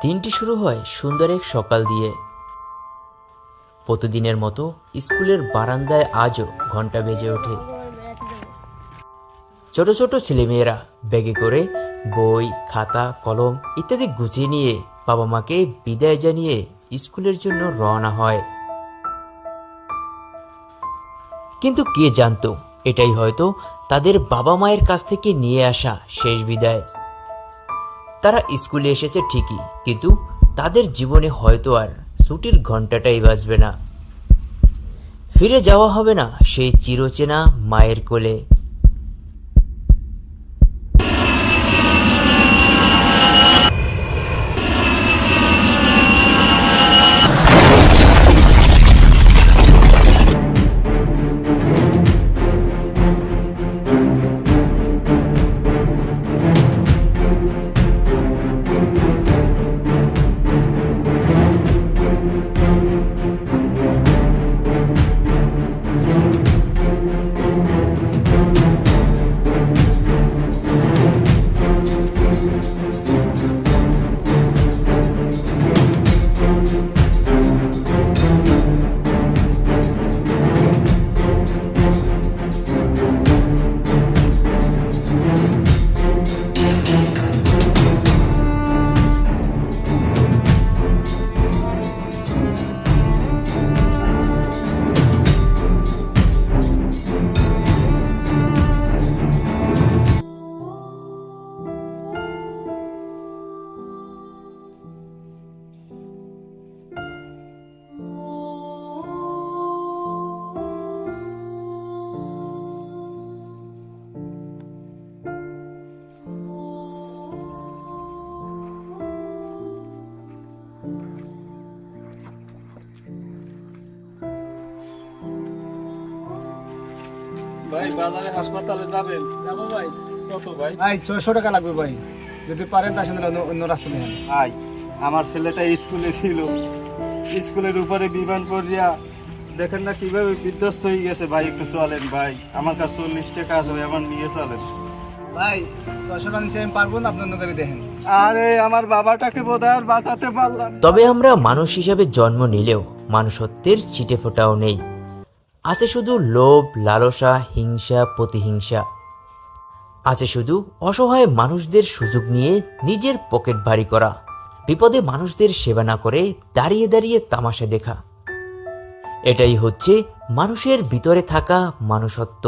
দিনটি শুরু হয় সুন্দর এক সকাল দিয়ে। প্রতিদিনের মতো স্কুলের বারান্দায় আজও ঘন্টা বেজে ওঠে। ছোট ছোট ছেলেমেয়েরা ব্যাগে করে বই, খাতা, কলম ইত্যাদি গুছিয়ে নিয়ে বাবা মাকে বিদায় জানিয়ে স্কুলের জন্য রওনা হয়। কিন্তু কে জানতো এটাই হয়তো তাদের বাবা মায়ের কাছ থেকে নিয়ে আসা শেষ বিদায়। তারা স্কুলে এসেছে ঠিকই, কিন্তু তাদের জীবনে হয়তো আর ছুটির ঘন্টাটাই বাজবে না। ফিরে যাওয়া হবে না সেই চিরচেনা মায়ের কোলে। ভাই বাজারে হাসপাতালে যাবেন? যাবো ভাই। কত ভাই? ভাই 600 টাকা লাগবে ভাই, যদি পারেন তার সাথে অন্য রাস্তা নেন। ভাই আমার ছেলেটা স্কুলে ছিল, স্কুলের উপরে বিমান পড়িয়া দেখেন না কিভাবে বিধ্বস্ত হয়ে গেছে। ভাই একটু চলেন ভাই, আমার কাছে 40 টাকা আছে ভাই, আমার নিয়ে চলেন। ভাই 600 টাকা নিচে আমি পারবো না, আপনি অন্য করে দেখেন। আরে আমার বাবাটাকে বোধহয় আর বাঁচাতে পারলাম। তবে আমরা মানুষ হিসাবে জন্ম নিলেও মানুষত্বের ছিটে ফোটাও নেই। আছে শুধু লোভ, লালসা, হিংসা, প্রতিহিংসা। আছে শুধু অসহায় মানুষদের সুযোগ নিয়ে নিজের পকেট ভারী করা, বিপদে মানুষদের সেবা না করে দাঁড়িয়ে দাঁড়িয়ে তামাশা দেখা। এটাই হচ্ছে মানুষের ভিতরে থাকা মানুষত্ব।